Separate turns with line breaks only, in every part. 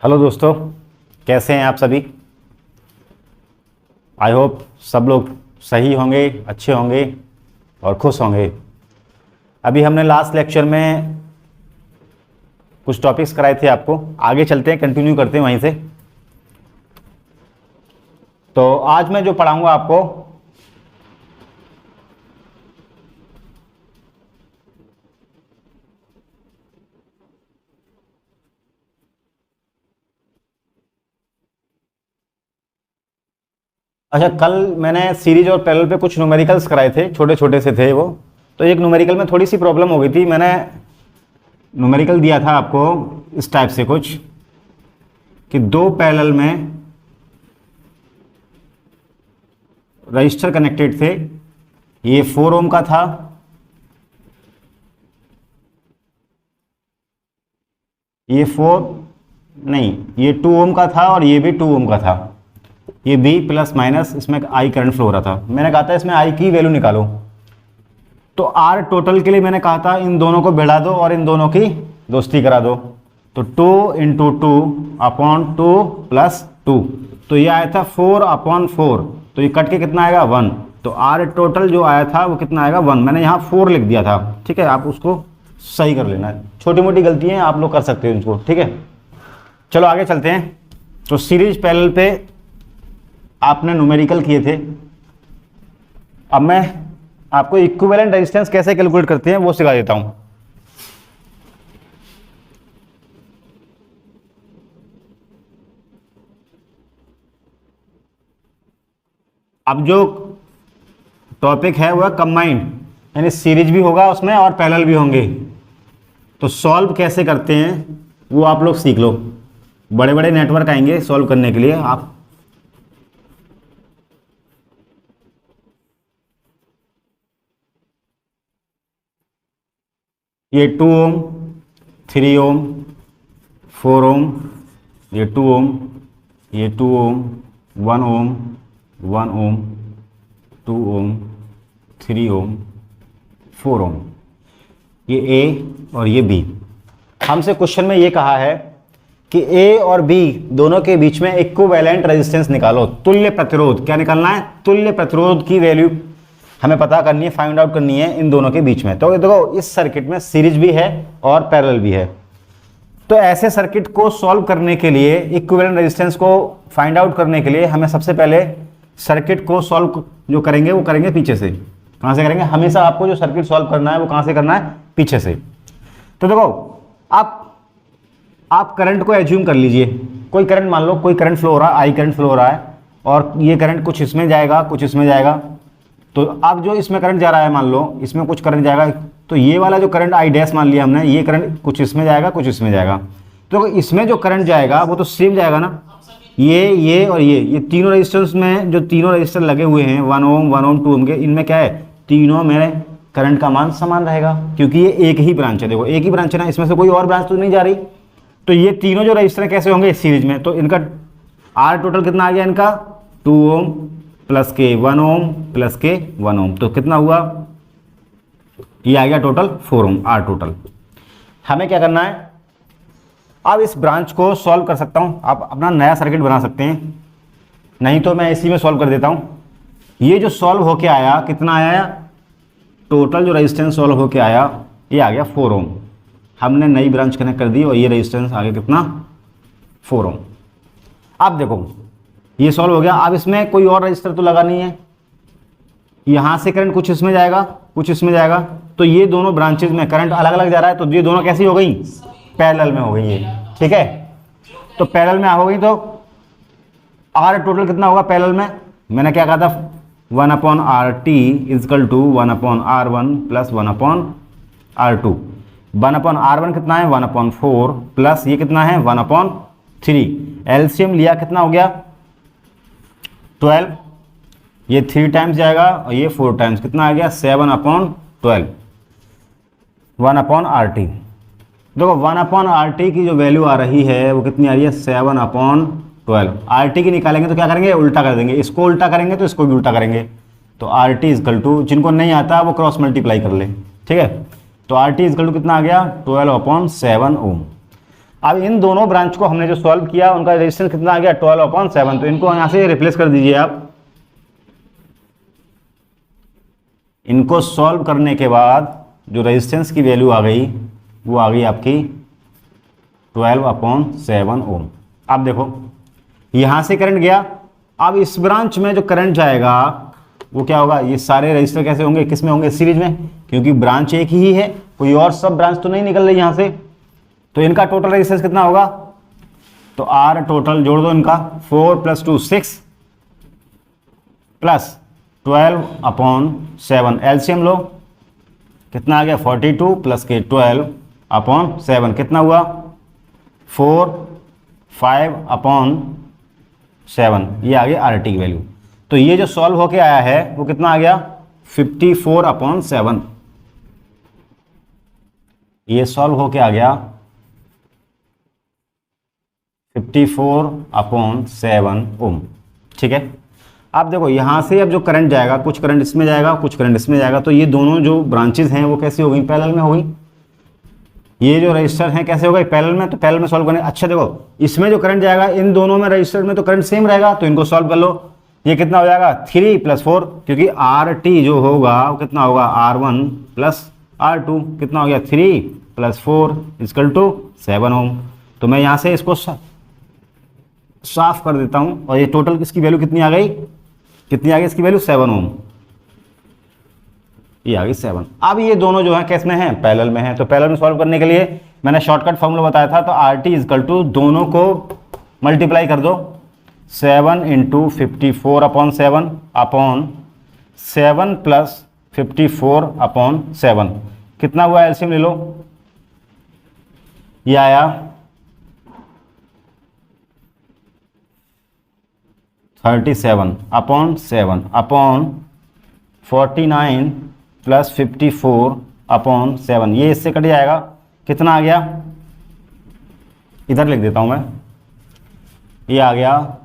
Hello दोस्तों, कैसे हैं आप सभी। आई होप सब लोग सही होंगे, अच्छे होंगे और खुश होंगे। अभी हमने लास्ट लेक्चर में कुछ टॉपिक्स कराए थे आपको, आगे चलते हैं, कंटिन्यू करते हैं वहीं से। तो आज मैं जो पढ़ाऊंगा आपको अच्छा, कल मैंने सीरीज और पैरेलल पे कुछ न्यूमेरिकल्स कराए थे, छोटे छोटे से थे वो। तो एक न्यूमेरिकल में थोड़ी सी प्रॉब्लम हो गई थी। मैंने न्यूमेरिकल दिया था आपको इस टाइप से कुछ कि दो पैरेलल में रजिस्टर कनेक्टेड थे। ये 4 ओम का था, ये 2 ओम का था और ये भी 2 ओम का था। ये बी प्लस माइनस, इसमें आई करंट फ्लो हो रहा था। मैंने कहा था इसमें आई की वैल्यू निकालो। तो आर टोटल के लिए मैंने कहा था इन दोनों को भिड़ा दो और इन दोनों की दोस्ती करा दो। तो 2 इंटू 2 अपॉन 2 प्लस 2, तो ये आया था 4 अपॉन 4। तो ये कट के कितना आएगा 1। तो आर टोटल जो आया था वो कितना आएगा 1। मैंने यहाँ 4 लिख दिया था, ठीक है। आप उसको सही कर लेना, छोटी मोटी गलतियाँ आप लोग कर सकते हो इनको, ठीक है। चलो आगे चलते हैं। तो सीरीज पैरेलल पे आपने न्यूमेरिकल किए थे। अब मैं आपको इक्विवेलेंट रेजिस्टेंस कैसे कैलकुलेट करते हैं वो सिखा देता हूं। अब जो टॉपिक है वह कंबाइंड, यानी सीरीज भी होगा उसमें और पैरेलल भी होंगे। तो सॉल्व कैसे करते हैं वो आप लोग सीख लो। बड़े बड़े नेटवर्क आएंगे सॉल्व करने के लिए। आप ये 2 ओम, 3 ओम, 4 ओम, ये 2 ओम, ये 2 ओम, 1 ओम, 1 ओम, 2 ओम, 3 ओम, 4 ओम, ये ए और ये बी। हमसे क्वेश्चन में ये कहा है कि ए और बी दोनों के बीच में इक्विवेलेंट रेजिस्टेंस निकालो। तुल्य प्रतिरोध क्या निकालना है? तुल्य प्रतिरोध की वैल्यू हमें पता करनी है, फाइंड आउट करनी है इन दोनों के बीच में। तो देखो इस सर्किट में सीरीज भी है और पैरेलल भी है। तो ऐसे सर्किट को सॉल्व करने के लिए, इक्विवेलेंट रेजिस्टेंस को फाइंड आउट करने के लिए हमें सबसे पहले सर्किट को सॉल्व जो करेंगे वो करेंगे पीछे से। कहाँ से करेंगे? हमेशा आपको जो सर्किट सॉल्व करना है वो कहाँ से करना है? पीछे से। तो देखो आप करंट को एज्यूम कर लीजिए। कोई करंट मान लो, कोई करंट फ्लो हो रहा है, आई करंट फ्लो हो रहा है, और ये करंट कुछ इसमें जाएगा, कुछ इसमें जाएगा। तो अब जो इसमें करंट जा रहा है, मान लो इसमें कुछ करंट जाएगा, तो ये वाला जो करंट आई डैश मान लिया हमने, ये करंट कुछ इसमें जाएगा, कुछ इसमें जाएगा। तो इसमें जो करंट जाएगा वो तो सेम जाएगा ना। ये और ये तीनों रेजिस्टेंस में जो तीनों रेजिस्टर लगे हुए हैं 1 ओम, 1 ओम, 2 ओम के, इनमें क्या है? तीनों में करंट का मान समान रहेगा, क्योंकि ये एक ही ब्रांच है। देखो एक ही ब्रांच है ना, इसमें से कोई और ब्रांच तो नहीं जा रही। तो ये तीनों जो रजिस्टर कैसे होंगे? सीरीज में। तो इनका आर टोटल कितना आ गया? इनका 2 ओम प्लस के 1 ओम प्लस के 1 ओम, तो कितना हुआ? ये आ गया टोटल 4 ओम आर टोटल। हमें क्या करना है? अब इस ब्रांच को सॉल्व कर सकता हूं, आप अपना नया सर्किट बना सकते हैं, नहीं तो मैं इसी में सॉल्व कर देता हूं। ये जो सॉल्व होके आया, कितना आया? टोटल जो रेजिस्टेंस सॉल्व होके आया ये आ गया 4 ओम। हमने नई ब्रांच कनेक्ट कर दी और ये रेजिस्टेंस आ गया कितना? 4 ओम। अब देखो ये सॉल्व हो गया। अब इसमें कोई और रजिस्टर तो लगा नहीं है, यहां से करंट कुछ इसमें जाएगा, कुछ इसमें जाएगा। तो ये दोनों ब्रांचेज में करंट अलग अलग जा रहा है, तो ये दोनों कैसी हो गई? पैरेलल में हो गई ये, ठीक है। तो पैरेलल में हो गई, तो आर टोटल कितना होगा पैरेलल में? मैंने क्या कहा था? 1 upon R T equal to 1 upon R one plus 1 upon R two. 1 upon R one कितना है? 1 अपॉन 4 प्लस ये कितना है? 1 अपॉन 3। एलसीएम लिया कितना हो गया? 12। ये 3 टाइम्स जाएगा और ये 4 टाइम्स, कितना आ गया? 7 अपॉन 12, 1 अपॉन आर टी। देखो 1 अपॉन आर टी की जो वैल्यू आ रही है वो कितनी आ रही है? 7 अपॉन 12। आर टी की निकालेंगे तो क्या करेंगे? उल्टा कर देंगे। इसको उल्टा करेंगे तो इसको भी उल्टा करेंगे। तो आर टी इजकल टू, जिनको नहीं आता वो क्रॉस मल्टीप्लाई कर ले, ठीक है। तो आर टी इजकल टू कितना आ गया? 12 अपॉन 7 ओम। अब इन दोनों ब्रांच को हमने जो सॉल्व किया उनका रेजिस्टेंस कितना आ गया 12/7, तो इनको यहां से रिप्लेस कर दीजिए आप। इनको सॉल्व करने के बाद जो रेजिस्टेंस की वैल्यू आ गई वो आ गई आपकी 12/7 ओम। अब देखो यहां से करंट गया, अब इस ब्रांच में जो करंट जाएगा वो क्या होगा, ये सारे रजिस्टर कैसे होंगे, किस में होंगे, सीरीज में, क्योंकि ब्रांच एक ही है, कोई और सब ब्रांच तो नहीं निकल रही यहां से। तो इनका टोटल रेजिस्टेंस कितना होगा, तो आर टोटल जोड़ दो इनका, 4 + 2 6 प्लस 12/7, एलसीएम लो, कितना आ गया 42 + के 12/7 कितना हुआ 4 5/7, ये आ गया आरटी की वैल्यू। तो ये जो सॉल्व होके आया है वो कितना आ गया 54/7, ये सॉल्व होके आ गया 54/7 ओम। ठीक है, अब देखो यहां से अब जो करंट जाएगा, कुछ करंट इसमें जाएगा, कुछ करंट इसमें जाएगा, तो ये दोनों जो ब्रांचेस हैं वो कैसी हो गई, पैरेलल में हो गई। ये जो रजिस्टर हैं कैसे हो गए, पैरेलल में। तो पैरेलल में सॉल्व करने, अच्छा देखो इसमें जो करंट जाएगा इन दोनों में रजिस्टर में तो करंट सेम रहेगा, तो इनको सॉल्व कर लो। ये कितना हो जाएगा 3 + 4, क्योंकि आर टी जो होगा वो कितना होगा R1 + R2, कितना हो गया 3 + 4 = 7 ओम। तो मैं यहां से इसको साफ कर देता हूं, और ये टोटल इसकी वैल्यू कितनी आ गई, कितनी आ गई इसकी वैल्यू 7 ओम, ये आ गई 7। अब ये दोनों जो है किस में है, पैरेलल में है। तो पैरेलल में सॉल्व करने के लिए मैंने शॉर्टकट फॉर्मूला बताया था, तो RT = दोनों को मल्टीप्लाई कर दो, 7 × 54/7 अपॉन 7 + 54/7, कितना हुआ एलसीएम ले लो, ये आया 37/7 अपॉन 49 + 54/7, ये इससे कट जाएगा, कितना आ गया, इधर लिख देता हूं मैं, ये आ गया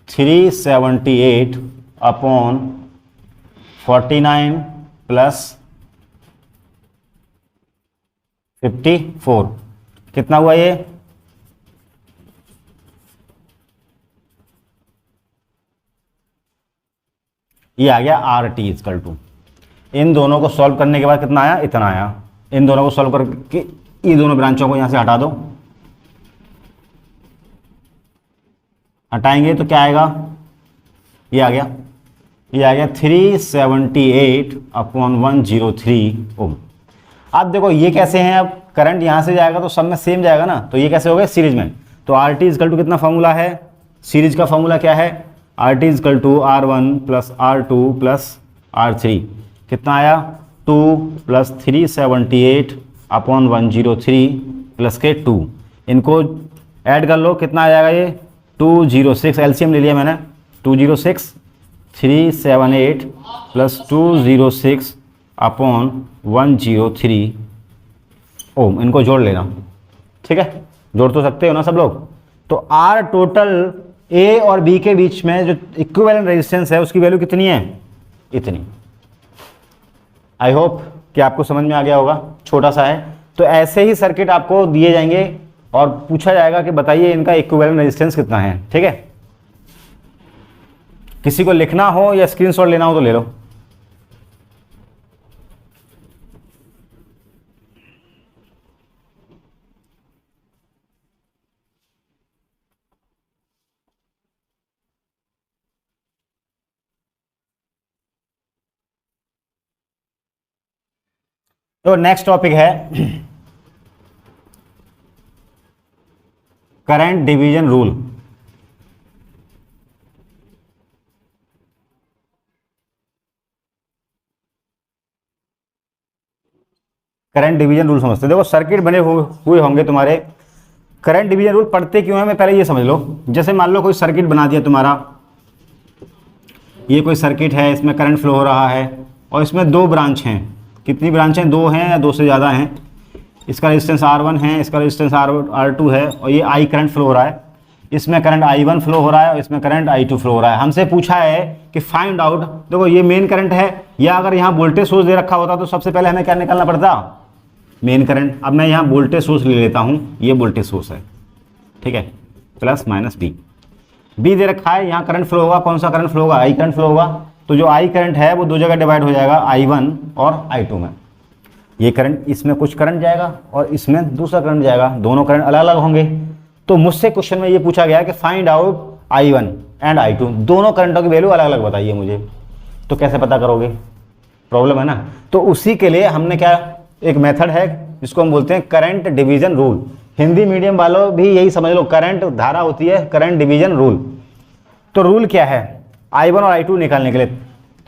378/49 + 54, कितना हुआ ये आ गया RT = इन दोनों को सॉल्व करने के बाद कितना आया, इतना आया। इन दोनों को सॉल्व करके ये दोनों ब्रांचों को यहां से हटा दो, हटाएंगे तो क्या आएगा, ये आ गया 378/103 ओम। अब देखो ये कैसे हैं, अब करंट यहां से जाएगा तो सब में सेम जाएगा ना, तो ये कैसे हो गए सीरीज में। तो RT = कितना फॉर्मूला है, सीरीज का फॉर्मूला क्या है, RT = R1 + R2 + R3, कितना आया 2 + 378/103 + के 2, इनको ऐड कर लो, कितना आ जाएगा ये 206, एलसीएम ले लिया मैंने, 206 378 + 206/103 ओम, इनको जोड़ लेना। ठीक है, जोड़ तो सकते हो ना सब लोग। तो आर टोटल ए और बी के बीच में जो इक्विवेलेंट रेजिस्टेंस है उसकी वैल्यू कितनी है, इतनी। आई होप कि आपको समझ में आ गया होगा, छोटा सा है। तो ऐसे ही सर्किट आपको दिए जाएंगे और पूछा जाएगा कि बताइए इनका इक्विवेलेंट रेजिस्टेंस कितना है। ठीक है, किसी को लिखना हो या स्क्रीनशॉट लेना हो तो ले लो। तो नेक्स्ट टॉपिक है current division rule. Current division rule समझते, देखो सर्किट बने हुए होंगे तुम्हारे, करंट डिवीजन रूल पढ़ते क्यों है मैं पहले ये समझ लो। जैसे मान लो कोई सर्किट बना दिया तुम्हारा, ये कोई सर्किट है, इसमें करंट फ्लो हो रहा है और इसमें दो ब्रांच हैं, कितनी ब्रांच हैं, दो हैं या दो से ज़्यादा हैं। इसका रेजिस्टेंस R1 है, इसका रेजिस्टेंस R2 है और ये I करंट फ्लो हो रहा है, इसमें करंट I1 फ्लो हो रहा है और इसमें करंट I2 फ्लो हो रहा है। हमसे पूछा है कि फाइंड आउट, देखो ये मेन करंट है, या अगर यहाँ वोल्टेज सोर्स दे रखा होता तो सबसे पहले हमें क्या निकालना पड़ता, मेन करंट। अब मैं यहाँ वोल्टेज सोर्स ले लेता हूँ, ये वोल्टेज सोर्स है, ठीक है, प्लस माइनस बी दे रखा है, यहाँ करंट फ्लो होगा, कौन सा करंट फ्लो होगा, आई करंट फ्लो होगा। तो जो आई करंट है वो दो जगह डिवाइड हो जाएगा, I1 और I2 में। ये करंट, इसमें कुछ करंट जाएगा और इसमें दूसरा करंट जाएगा, दोनों करंट अलग अलग होंगे। तो मुझसे क्वेश्चन में ये पूछा गया कि find out I1 and I2, दोनों करंटों की वैल्यू अलग अलग बताइए मुझे। तो कैसे पता करोगे, प्रॉब्लम है ना। तो उसी के लिए हमने क्या, एक मेथड है जिसको हम बोलते हैं current division rule. Hindi medium वालों भी यही समझ लो, करंट धारा होती है करंट डिवीजन रूल। तो रूल क्या है I1 और I2 निकालने के लिए।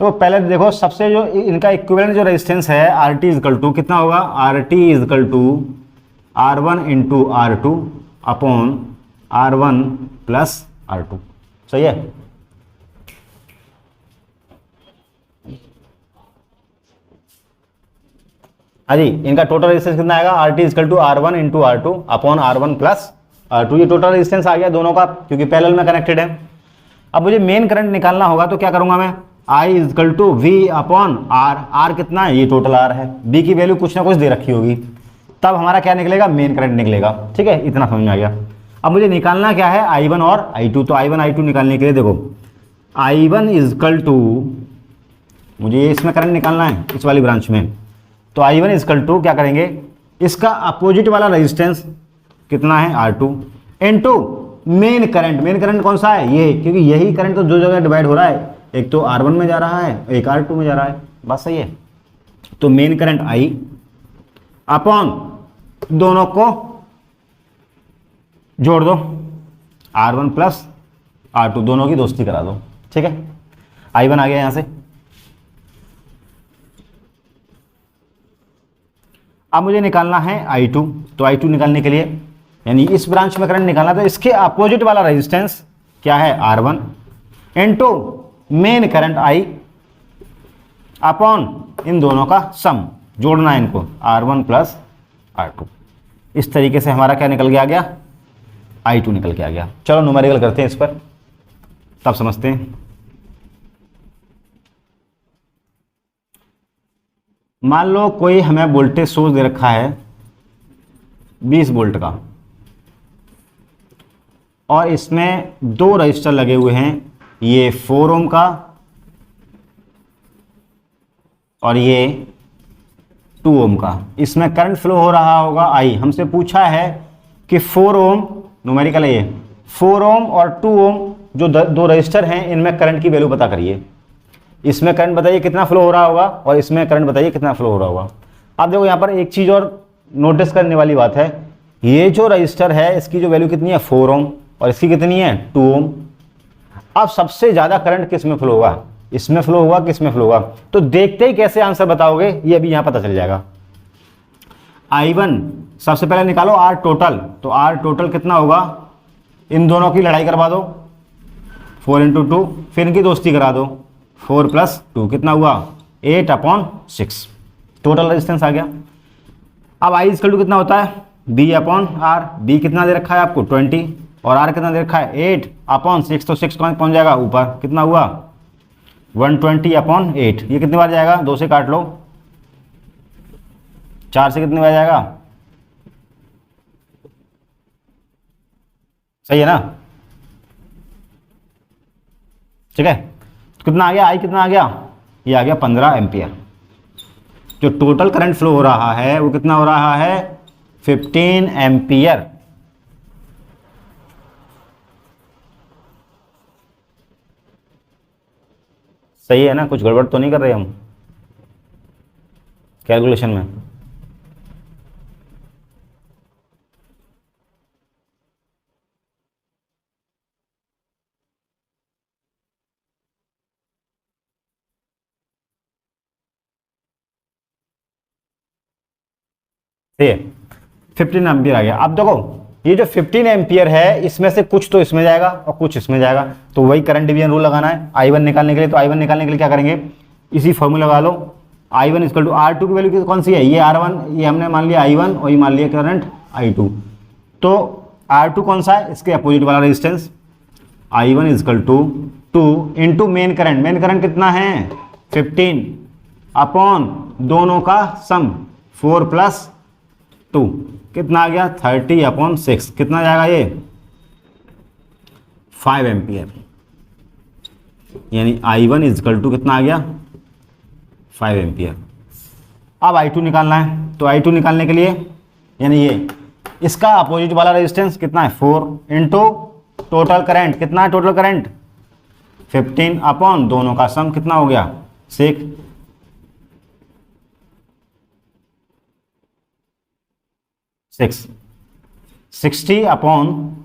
तो पहले देखो, सबसे जो इनका इक्विवेलेंट जो रेजिस्टेंस है RT इजकल टू कितना होगा, RT equal to R1 into R2 upon R1 plus R2। सही है। हाँ जी, इनका टोटल रेजिस्टेंस कितना आएगा, RT equal to R1 into R2 upon R1 plus R2। ये टोटल रेजिस्टेंस आ गया दोनों का, क्योंकि पैरेलल में कनेक्टेड है। अब मुझे मेन करंट निकालना होगा तो क्या करूंगा मैं, I equal to V upon R कितना है, ये टोटल R है, B की वैल्यू कुछ ना कुछ दे रखी होगी, तब हमारा क्या निकलेगा, मेन करंट निकलेगा। ठीक है, इतना समझ में आ गया। अब मुझे निकालना क्या है, I1 और I2। तो I1 I2 निकालने के लिए देखो, I1 इजकल टू, मुझे इसमें करंट निकालना है इस वाली ब्रांच में। तो I1 इजकल टू क्या करेंगे, इसका अपोजिट वाला रेजिस्टेंस कितना है R2 into main current. Main current कौन सा है, ये, क्योंकि यही करंट तो दो जगह डिवाइड हो रहा है, एक तो R1 में जा रहा है, एक R2 में जा रहा है। बात सही है। तो मेन करंट I अपॉन दोनों को जोड़ दो, R1 प्लस R2, दोनों की दोस्ती करा दो। ठीक है, I1 आ गया यहां से। अब मुझे निकालना है I2। तो I2 निकालने के लिए, यानी इस ब्रांच में करंट निकालना, तो इसके अपोजिट वाला रेजिस्टेंस क्या है, R1 into main current I upon इन दोनों का सम, जोड़ना है इनको, R1 प्लस R2। इस तरीके से हमारा क्या निकल के आ गया, I2 निकल के आ गया। चलो न्यूमेरिकल करते हैं इस पर, तब समझते हैं। मान लो कोई हमें वोल्टेज सोर्स दे रखा है 20 वोल्ट का, और इसमें दो रजिस्टर लगे हुए हैं, ये 4 ओम का और ये 2 ओम का। इसमें करंट फ्लो हो रहा होगा I। हमसे पूछा है कि 4 ओम, न्यूमेरिकल है ये, 4 ओम और 2 ओम जो दो रजिस्टर हैं, इनमें करंट की वैल्यू पता करिए। इसमें करंट बताइए कितना फ्लो हो रहा होगा और इसमें करंट बताइए कितना फ्लो हो रहा होगा। अब देखो यहाँ पर एक चीज़ और नोटिस करने वाली बात है, ये जो रजिस्टर है इसकी जो वैल्यू कितनी है, 4 ओम, और इसकी कितनी है, 2 ओम। अब सबसे ज़्यादा करंट किस में फ्लो होगा, इसमें फ्लो होगा किस में फ्लो होगा। तो देखते ही कैसे आंसर बताओगे, ये अभी यहाँ पता चल जाएगा। I1 सबसे पहले निकालो R टोटल। तो R टोटल कितना होगा, इन दोनों की लड़ाई करवा दो, 4 इंटू 2, फिर इनकी दोस्ती करा दो, 4 प्लस 2 कितना हुआ, 8 अपॉन 6, टोटल रेजिस्टेंस आ गया। अब I इक्वल टू कितना होता है, B अपॉन R। B कितना दे रखा है आपको, 20, और R कितना दे रखा है, 8 अपॉन 6। तो 6 कौन पहुंच जाएगा ऊपर, कितना हुआ, 120 अपॉन 8। ये कितने बार जाएगा, 2 से काट लो, 4 से कितने बार जाएगा, सही है ना। ठीक है, तो कितना आ गया, I कितना आ गया, ये आ गया 15 एम्पियर। जो टोटल करंट फ्लो हो रहा है वो कितना हो रहा है, 15 एम्पियर। सही है ना, कुछ गड़बड़ तो नहीं कर रहे हम कैलकुलेशन में। सही है, 15 एम्पियर आ गया। अब देखो ये जो 15 एम्पियर है, इसमें से कुछ तो इसमें जाएगा और कुछ इसमें जाएगा, तो वही करंट डिवीजन रूल लगाना है I1 निकालने के लिए। तो I1 निकालने के लिए क्या करेंगे, इसी फॉर्मूला लगा लो, I1 इक्वल टू R2 की वैल्यू कौन सी है, ये R1, ये हमने मान लिया I1 और ये मान लिया करंट I2। तो R2 कौन सा है, इसके अपोजिट वाला resistance. I1 equal to 2 into main current. Main current कितना है, 15 अपॉन दोनों का सम, 4 प्लस 2 कितना आ गया, 30 अपॉन 6। कितना जाएगा ये, 5 एम्पियर, यानी I1 इजकल टू कितना आ गया 5 एम्पियर। अब I2 निकालना है, तो I2 निकालने के लिए यानी ये इसका अपोजिट वाला रेजिस्टेंस कितना है 4 इंटू टोटल करंट, कितना है टोटल करंट 15 अपॉन दोनों का सम कितना हो गया 6, 60 अपॉन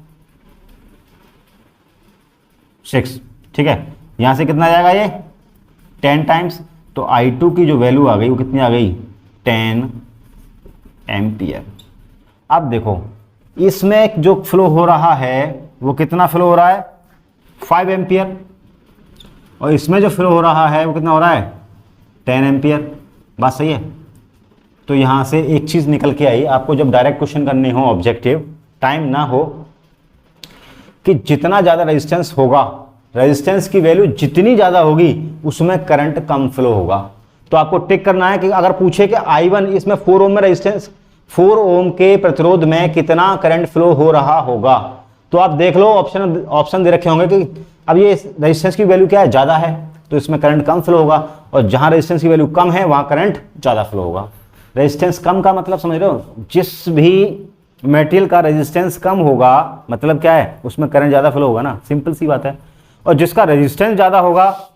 6, ठीक है। यहां से कितना जाएगा ये 10 टाइम्स, तो I2 की जो वैल्यू आ गई वो कितनी आ गई 10 एम्पियर। अब देखो इसमें जो फ्लो हो रहा है वो कितना फ्लो हो रहा है 5 एम्पियर, और इसमें जो फ्लो हो रहा है वो कितना हो रहा है 10 एम्पियर। बात सही है। तो यहाँ से एक चीज़ निकल के आई, आपको जब डायरेक्ट क्वेश्चन करने हो ऑब्जेक्टिव, टाइम ना हो, कि जितना ज़्यादा रेजिस्टेंस होगा, रेजिस्टेंस की वैल्यू जितनी ज़्यादा होगी उसमें करंट कम फ्लो होगा। तो आपको टिक करना है कि अगर पूछे कि I1 इसमें 4 ओम में रेजिस्टेंस, 4 ओम के प्रतिरोध में कितना करंट फ्लो हो रहा होगा, तो आप देख लो ऑप्शन दे रखे होंगे कि अब ये रेजिस्टेंस की वैल्यू क्या है ज़्यादा है तो इसमें करंट कम फ्लो होगा, और जहाँ रेजिस्टेंस की वैल्यू कम है वहाँ करंट ज़्यादा फ्लो होगा। रेजिस्टेंस कम का मतलब समझ रहे हो, जिस भी मटेरियल का रेजिस्टेंस कम होगा मतलब क्या है उसमें करंट ज़्यादा फ्लो होगा ना, सिंपल सी बात है। और जिसका रेजिस्टेंस ज़्यादा होगा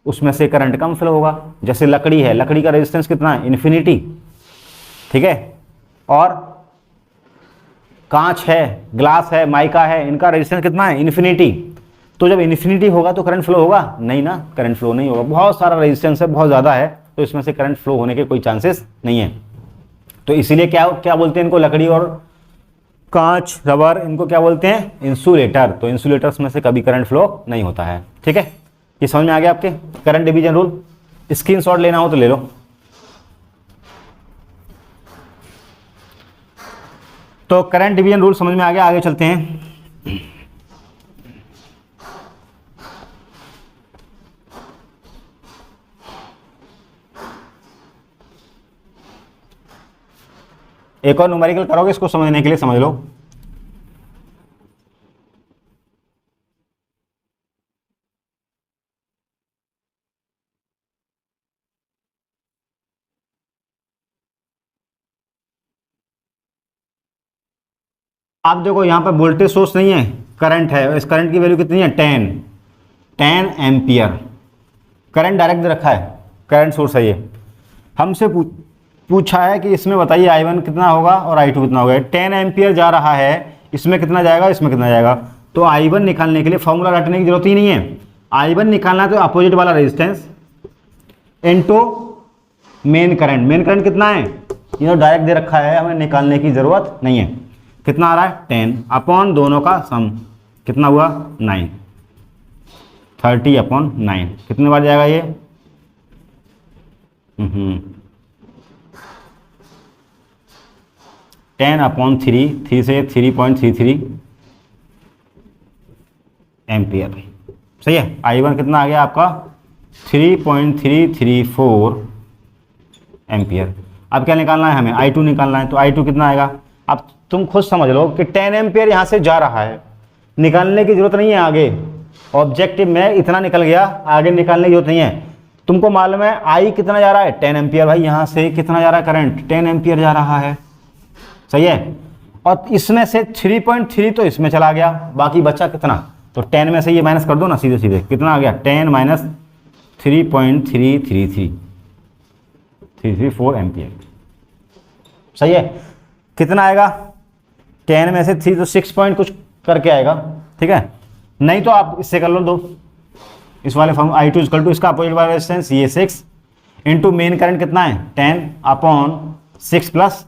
उसमें से करंट कम फ्लो होगा। जैसे लकड़ी है, लकड़ी का रेजिस्टेंस कितना है इन्फिनिटी, ठीक है, और कांच है, ग्लास है, माइका है, इनका रेजिस्टेंस कितना है इन्फिनिटी। तो जब इन्फिनिटी होगा तो करंट फ्लो होगा नहीं ना, करंट फ्लो नहीं होगा। बहुत सारा रेजिस्टेंस है, बहुत ज़्यादा है, तो इसमें से करंट फ्लो होने के कोई चांसेस नहीं है। तो इसीलिए क्या क्या बोलते हैं इनको, लकड़ी और कांच, रबर, इनको क्या बोलते हैं इंसुलेटर। तो इंसुलेटर्स में से कभी करंट फ्लो नहीं होता है, ठीक है। ये समझ में आ गया आपके करंट डिवीजन रूल। स्क्रीनशॉट लेना हो तो ले लो। तो करंट डिवीजन रूल समझ में आ गया, आगे चलते हैं। एक और न्यूमेरिकल करोगे, इसको समझने के लिए समझ लो। आप देखो यहाँ पर वोल्टेज सोर्स नहीं है, करंट है। इस करंट की वैल्यू कितनी है 10 एम्पियर। करंट डायरेक्ट दे रखा है, करंट सोर्स है ये। हमसे पूछा है कि इसमें बताइए I1 कितना होगा और I2 कितना होगा। 10 एम्पियर जा रहा है, इसमें कितना जाएगा, इसमें कितना जाएगा। तो I1 निकालने के लिए फॉर्मूला रटने की जरूरत ही नहीं है। I1 निकालना है तो अपोजिट वाला resistance into main current. Main current कितना है ये डायरेक्ट दे रखा है, हमें निकालने की जरूरत नहीं है। कितना आ रहा है 10 अपॉन दोनों का सम कितना हुआ 9, 30 अपॉन 9। कितने बार जाएगा ये 10 अपॉन 3, 3 से 3.33 एम्पियर। सही है। I1 कितना आ गया आपका 3.334 एम्पियर। अब क्या निकालना है हमें I2 निकालना है। तो I2 कितना आएगा, अब तुम खुद समझ लो कि 10 एम्पियर यहाँ से जा रहा है, निकालने की जरूरत नहीं है। आगे ऑब्जेक्टिव में इतना निकल गया, आगे निकालने की जरूरत नहीं है। तुमको मालूम है I कितना जा रहा है 10 एम्पियर। भाई यहाँ से कितना जा रहा है करंट 10 एम्पियर जा रहा है, सही है। और इसमें से 3.3 तो इसमें चला गया, बाकी बचा कितना, तो 10 में से ये माइनस कर दो ना सीधे सीधे, कितना आ गया 10 माइनस 3.334 एम्पियर। सही है। कितना आएगा 10 में से 3 तो 6 पॉइंट कुछ करके आएगा, ठीक है। नहीं तो आप इससे कर लो दो, इस वाले फॉर्म I2 इक्वल टू इसका अपोजिट वाला रेजिस्टेंस ये 6 इंटू मेन करंट कितना है 10 अपॉन 6 प्लस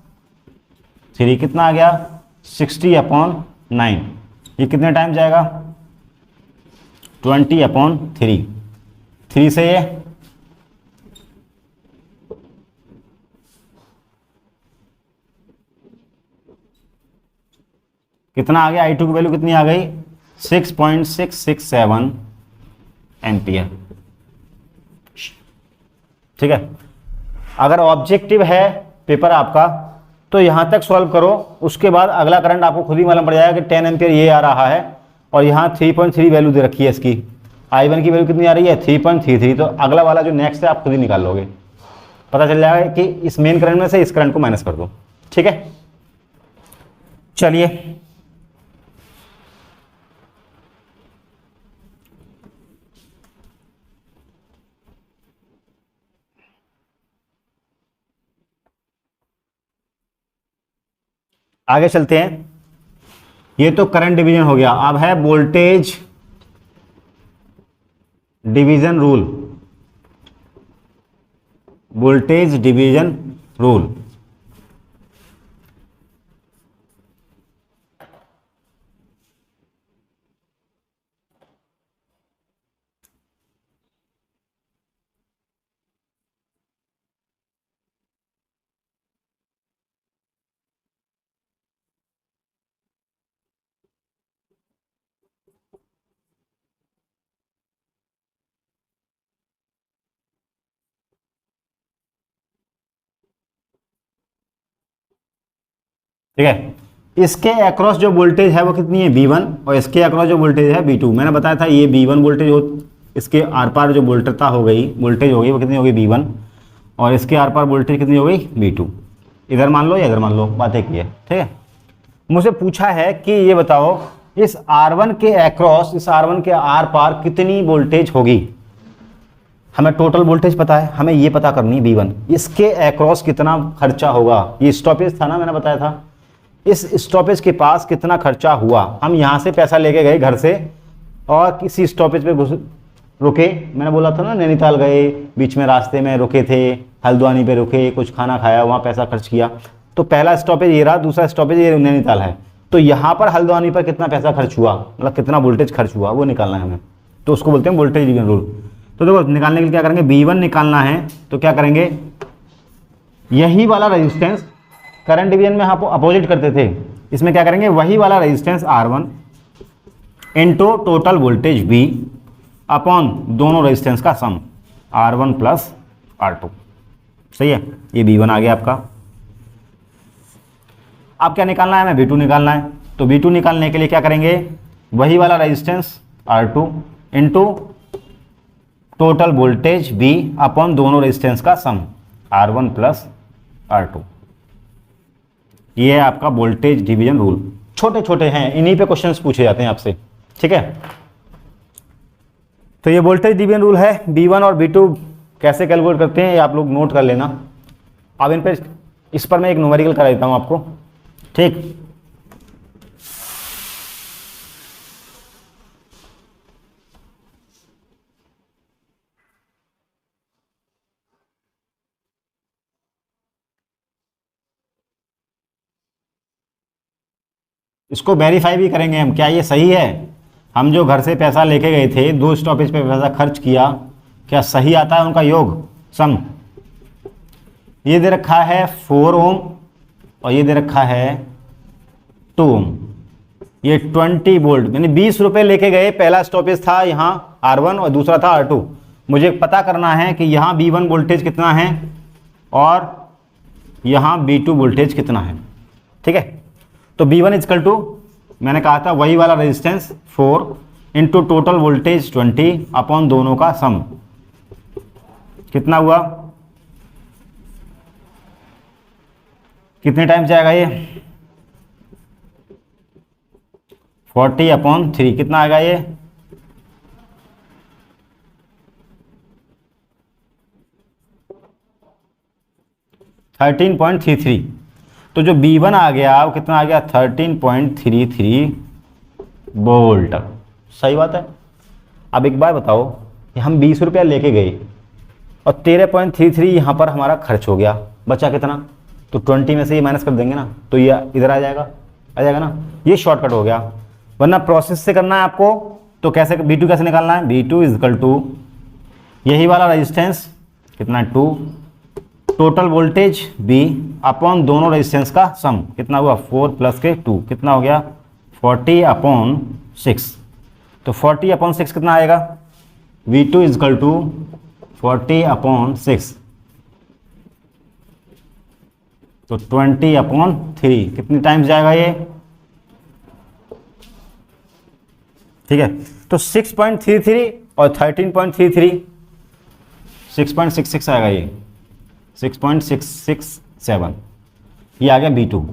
3 कितना आ गया 60 अपॉन 9। ये कितने टाइम जाएगा 20 अपॉन 3 से ये कितना आ गया, I2 की वैल्यू कितनी आ गई 6.667 एम्पियर। ठीक है। अगर ऑब्जेक्टिव है पेपर आपका तो यहां तक सॉल्व करो, उसके बाद अगला करंट आपको खुद ही मालूम पड़ जाएगा कि 10 एम्पियर ये आ रहा है और यहाँ 3.3 वैल्यू दे रखी है इसकी। I1 की वैल्यू कितनी आ रही है 3.33। तो अगला वाला जो नेक्स्ट है आप खुद ही निकाल लोगे, पता चल जाएगा कि इस मेन करंट में से इस करंट को माइनस कर दो। ठीक है, चलिए आगे चलते हैं। ये तो करंट डिवीजन हो गया, अब है voltage division rule. Voltage division rule ठीक है। इसके अक्रॉस जो वोल्टेज है वो कितनी है V1, और इसके अक्रॉस जो वोल्टेज है V2। मैंने बताया था ये V1 वोल्टेज हो, इसके आर पार जो वोल्टता हो गई, वोल्टेज हो गई, वो कितनी होगी V1, और इसके आर पार वोल्टेज कितनी हो गई V2। इधर मान लो या इधर मान लो, बात एक ही है। ठीक है, मुझे पूछा है कि ये बताओ इस R1 के अक्रॉस, इस R1 के आर पार कितनी वोल्टेज होगी। हमें टोटल वोल्टेज पता है, हमें ये पता करनी है V1, इसके अक्रॉस कितना खर्चा होगा। ये स्टॉपेज था ना, मैंने बताया था, इस स्टॉपेज के पास कितना खर्चा हुआ। हम यहाँ से पैसा लेके गए घर से और किसी स्टॉपेज पे रुके, मैंने बोला था ना नैनीताल गए, बीच में रास्ते में रुके थे, हल्द्वानी पे रुके, कुछ खाना खाया, वहाँ पैसा खर्च किया। तो पहला स्टॉपेज ये रहा, दूसरा स्टॉपेज ये नैनीताल है। तो यहाँ पर हल्द्वानी पर कितना पैसा खर्च हुआ, मतलब कितना वोल्टेज खर्च हुआ, वो निकालना है हमें। तो उसको बोलते हैं वोल्टेज डिवीजन रूल। तो देखो निकालने के लिए क्या करेंगे, V1 निकालना है तो क्या करेंगे, यही वाला रेजिस्टेंस करंट डिवीजन में आप अपोजिट करते थे, इसमें क्या करेंगे, वही वाला resistance R1 into total voltage V upon दोनों रेजिस्टेंस का सम R1 प्लस R2। सही है, ये V1 आ गया आपका। अब क्या निकालना है, हमें V2 निकालना है। तो V2 निकालने के लिए क्या करेंगे, वही वाला resistance R2 into total voltage V upon दोनों रेजिस्टेंस का सम R1 प्लस R2। ये है आपका वोल्टेज डिवीजन रूल। छोटे छोटे हैं, इन्हीं पे क्वेश्चंस पूछे जाते हैं आपसे। ठीक है, तो ये वोल्टेज डिवीजन रूल है। V1 और V2 कैसे कैलकुलेट करते हैं ये आप लोग नोट कर लेना। अब इस पर मैं एक न्यूमेरिकल करा देता हूँ आपको। ठीक, इसको वेरीफाई भी करेंगे हम, क्या ये सही है। हम जो घर से पैसा लेके गए थे, 2 स्टॉपेज पे पैसा खर्च किया, क्या सही आता है उनका योग सम। ये दे रखा है 4 ओम और ये दे रखा है 2 ओम। ये 20 वोल्ट, यानी 20 रुपये लेके गए। पहला स्टॉपेज था यहाँ R1 और दूसरा था R2। मुझे पता करना है कि यहाँ V1 वोल्टेज कितना है और यहाँ V2 वोल्टेज कितना है। ठीक है, तो V1 इजकल टू, मैंने कहा था वही वाला resistance 4 into total voltage 20 upon दोनों का सम कितना हुआ, कितने टाइम जाएगा ये 40 अपॉन 3, कितना आएगा ये 13.33। तो जो V1 आ गया वो कितना आ गया 13.33 वोल्ट। सही बात है। अब एक बार बताओ कि हम 20 रुपया लेके गए और 13.33 यहाँ पर हमारा खर्च हो गया, बचा कितना, तो 20 में से ये माइनस कर देंगे ना, तो ये इधर आ जाएगा ना। ये शॉर्टकट हो गया, वरना प्रोसेस से करना है आपको। तो कैसे V2 कैसे निकालना है, V2 इजकल टू यही वाला रेजिस्टेंस कितना 2, टोटल वोल्टेज V अपॉन दोनों रेजिस्टेंस का सम कितना हुआ 4 प्लस के 2, कितना हो गया 40 अपॉन 6। तो 40 अपॉन 6 कितना आएगा, V2 इजकल टू 40 अपॉन 6, तो 20 अपॉन 3, कितनी टाइम्स जाएगा ये ठीक है, तो 6.33 और 13.33, 6.66 आएगा ये, 6.667, ये आ गया B2।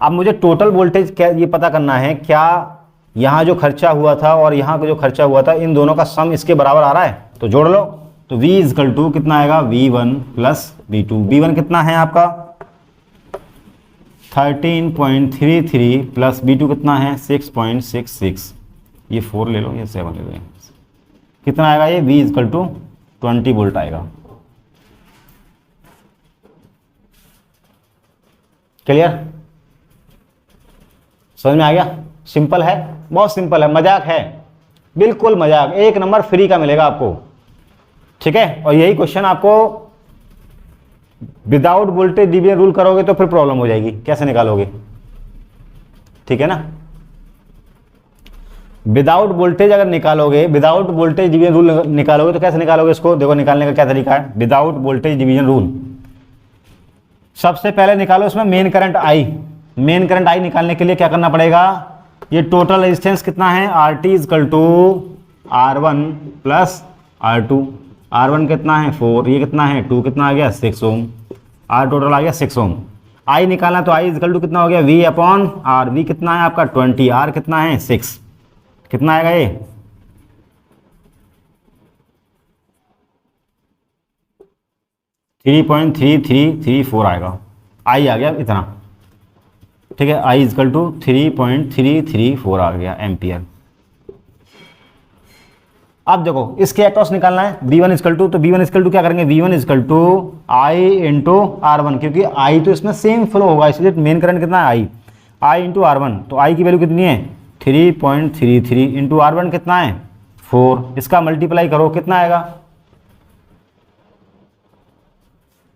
अब मुझे टोटल वोल्टेज क्या ये पता करना है, क्या यहाँ जो खर्चा हुआ था और यहाँ का जो खर्चा हुआ था इन दोनों का सम इसके बराबर आ रहा है, तो जोड़ लो। तो V इजकल टू कितना आएगा, V1 प्लस V2। V1 कितना है आपका 13.33 प्लस B2 कितना है 6.66, ये 4 ले लो, ये 7 ले लो, कितना आएगा ये V इजकल टू 20 वोल्ट आएगा। क्लियर, समझ में आ गया? सिंपल है, बहुत सिंपल है, मजाक है, बिल्कुल मजाक, 1 नंबर फ्री का मिलेगा आपको। ठीक है, और यही क्वेश्चन आपको विदाउट वोल्टेज डिवीजन रूल करोगे तो फिर प्रॉब्लम हो जाएगी, कैसे निकालोगे? ठीक है ना, विदाउट वोल्टेज अगर निकालोगे, विदाउट वोल्टेज डिवीजन रूल निकालोगे तो कैसे निकालोगे इसको? देखो निकालने का क्या तरीका है, विदाउट वोल्टेज डिवीजन रूल। सबसे पहले निकालो इसमें main current I। Main current I निकालने के लिए क्या करना पड़ेगा, ये टोटल रेजिस्टेंस कितना है RT equal to R1 plus R2। R1 कितना है 4, ये कितना है 2, कितना आ गया 6 ओम, R टोटल आ गया 6 ओम। I निकालना तो I इजकल टू कितना हो गया V अपॉन R। V कितना है आपका 20, R कितना है 6, कितना आएगा ये 3.3334 आएगा। I आ गया इतना, ठीक है, I इजकल टू 3.334 आ गया एम्पियर। अब देखो इसके अक्रॉस निकालना है V1 इजकल टू, तो V1 इजकल टू क्या करेंगे, V1 is equal to I into R1, क्योंकि I तो इसमें सेम फ्लो होगा, इसलिए मेन करंट कितना है I इंटू R1। तो I की वैल्यू कितनी है 3.33 इंटू R1 कितना है 4, इसका मल्टीप्लाई करो कितना आएगा,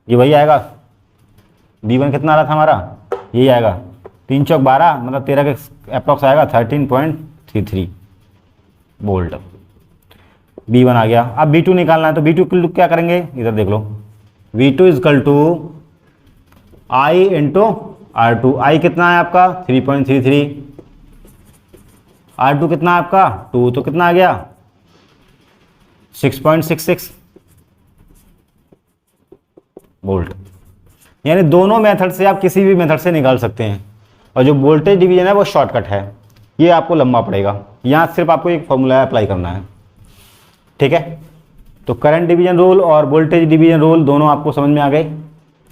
ये वही आएगा। V1 कितना आ रहा था हमारा, यही आएगा 3 चौक 12, मतलब 13 के अप्रॉक्स आएगा 13.33 वोल्ट। V1 आ गया। अब V2 निकालना है, तो V2 के लिए क्या करेंगे, इधर देख लो, V2 equal to I into R2। I कितना है आपका 3.33, R2 कितना है आपका 2, तो कितना आ गया 6.66 वोल्ट। यानी दोनों मेथड से आप किसी भी मेथड से निकाल सकते हैं, और जो वोल्टेज डिवीजन है वो शॉर्टकट है, ये आपको लंबा पड़ेगा, यहाँ सिर्फ आपको एक फॉर्मूला अप्लाई करना है। ठीक है, तो करंट डिवीजन रूल और वोल्टेज डिवीजन रूल दोनों आपको समझ में आ गए,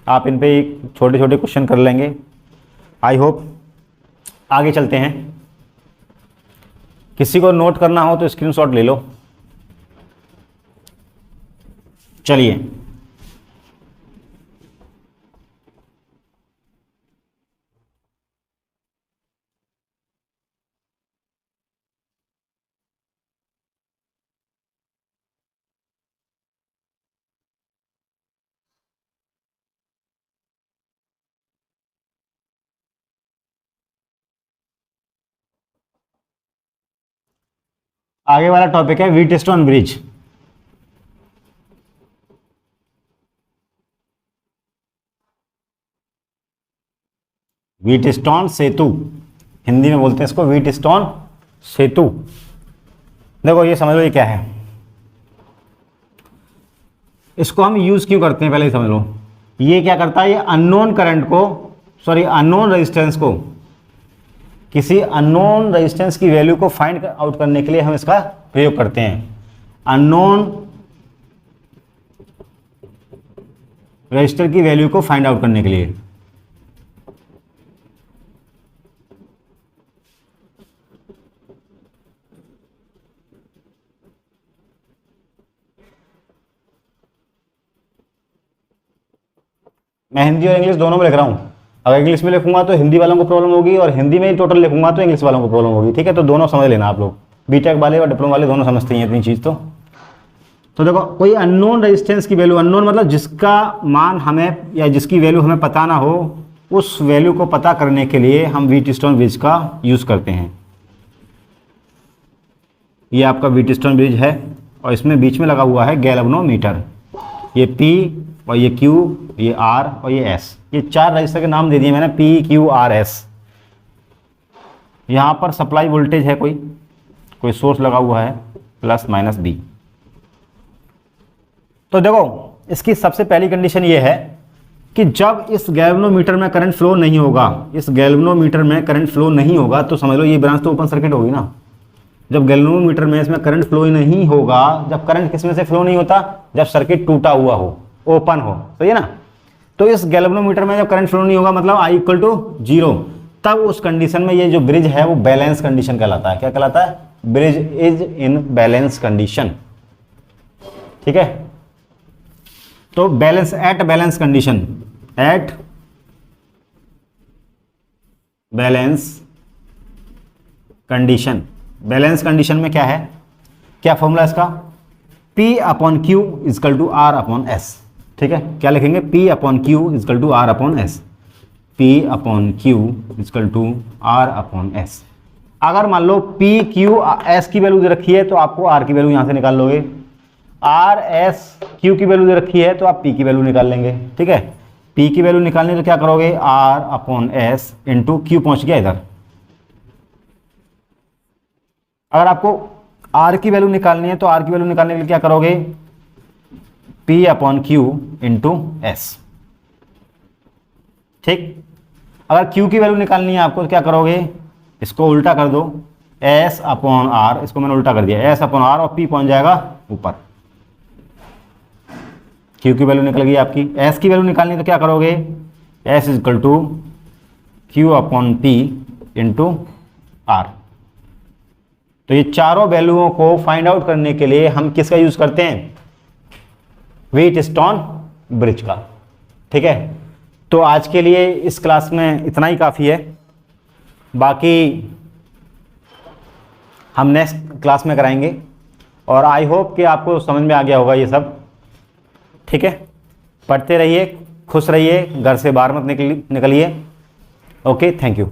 आप इन पे छोटे छोटे क्वेश्चन कर लेंगे। I hope. आगे चलते हैं, किसी को नोट करना हो तो स्क्रीनशॉट ले लो। चलिए, आगे वाला टॉपिक है व्हीटस्टोन ब्रिज। व्हीटस्टोन सेतु, हिंदी में बोलते हैं इसको व्हीटस्टोन सेतु। देखो ये समझ लो ये क्या है, इसको हम यूज क्यों करते हैं पहले ही समझ लो। ये क्या करता है, ये अननोन करंट को, सॉरी अननोन रेजिस्टेंस को, किसी अननोन रेजिस्टेंस की वैल्यू को फाइंड आउट करने के लिए हम इसका प्रयोग करते हैं। अननोन रेजिस्टर की वैल्यू को फाइंड आउट करने के लिए। मैं हिंदी और इंग्लिश दोनों में लिख रहा हूं, अगर इंग्लिश में लिखूंगा तो हिंदी वालों को प्रॉब्लम होगी, और हिंदी में ही टोटल लिखूंगा तो इंग्लिश वालों को प्रॉब्लम होगी। ठीक है, तो दोनों समझ लेना आप लोग, बीटेक वाले और डिप्लोमा वाले दोनों समझते हैं इतनी चीज़। तो देखो कोई अननोन रेजिस्टेंस की वैल्यू, अननोन मतलब जिसका मान हमें या जिसकी वैल्यू हमें पता ना हो, उस वैल्यू को पता करने के लिए हम व्हीटस्टोन ब्रिज का यूज़ करते हैं। ये आपका व्हीटस्टोन ब्रिज है, और इसमें बीच में लगा हुआ है गैल्वेनोमीटर। ये P और ये Q, ये R और ये S, ये 4 रजिस्टर के नाम दे दिए मैंने, P Q R S। यहाँ पर सप्लाई वोल्टेज है कोई, कोई सोर्स लगा हुआ है प्लस माइनस बी। तो देखो इसकी सबसे पहली कंडीशन ये है कि जब इस गैल्वेनोमीटर में करंट फ्लो नहीं होगा, इस गैल्वेनोमीटर में करंट फ्लो नहीं होगा, तो समझ लो ये ब्रांच तो ओपन सर्किट होगी ना। जब गैल्वेनोमीटर में इसमें करंट फ्लो ही नहीं होगा, जब करंट किसमें से फ्लो नहीं होता, जब सर्किट टूटा हुआ हो, ओपन हो, सही है ना। तो इस गैल्वेनोमीटर में जब करंट फ्लो नहीं होगा मतलब I इक्वल टू 0, तब उस कंडीशन में ये जो ब्रिज है वो बैलेंस कंडीशन कहलाता है। क्या कहलाता है? Bridge is in balance condition. ठीक है, तो balance at balance condition, at balance condition. Balance condition में क्या है, क्या फॉर्मूला इसका? P upon Q equal to R upon S। ठीक है, क्या लिखेंगे? P upon Q equal to R upon S। P upon Q equal to R upon S। अगर मान लो P Q S की वैल्यू दे रखी है तो आपको R की वैल्यू यहां से निकाल लोगे, R S Q की वैल्यू दे रखी है तो आप P की वैल्यू निकाल लेंगे। ठीक है, P की वैल्यू निकालनी तो क्या करोगे? R upon S into Q पहुंच गया इधर। अगर आपको R की वैल्यू निकालनी है तो R की वैल्यू निकालने के लिए क्या करोगे? P upon Q into S। ठीक, अगर Q की वैल्यू निकालनी है आपको तो क्या करोगे? इसको उल्टा कर दो, S अपॉन R, इसको मैंने उल्टा कर दिया, S अपॉन R और P पहुंच जाएगा ऊपर। Q की वैल्यू निकल गई आपकी। S की वैल्यू निकालनी तो क्या करोगे? S equal to Q upon P into R। तो ये चारों वैल्यूओं को फाइंड आउट करने के लिए हम किसका यूज करते हैं? व्हीटस्टोन ब्रिज का। ठीक है, तो आज के लिए इस क्लास में इतना ही काफ़ी है, बाकी हम नेक्स्ट क्लास में कराएंगे। और आई होप कि आपको समझ में आ गया होगा ये सब। ठीक है, पढ़ते रहिए, खुश रहिए, घर से बाहर मत निकलिए। Okay, thank you.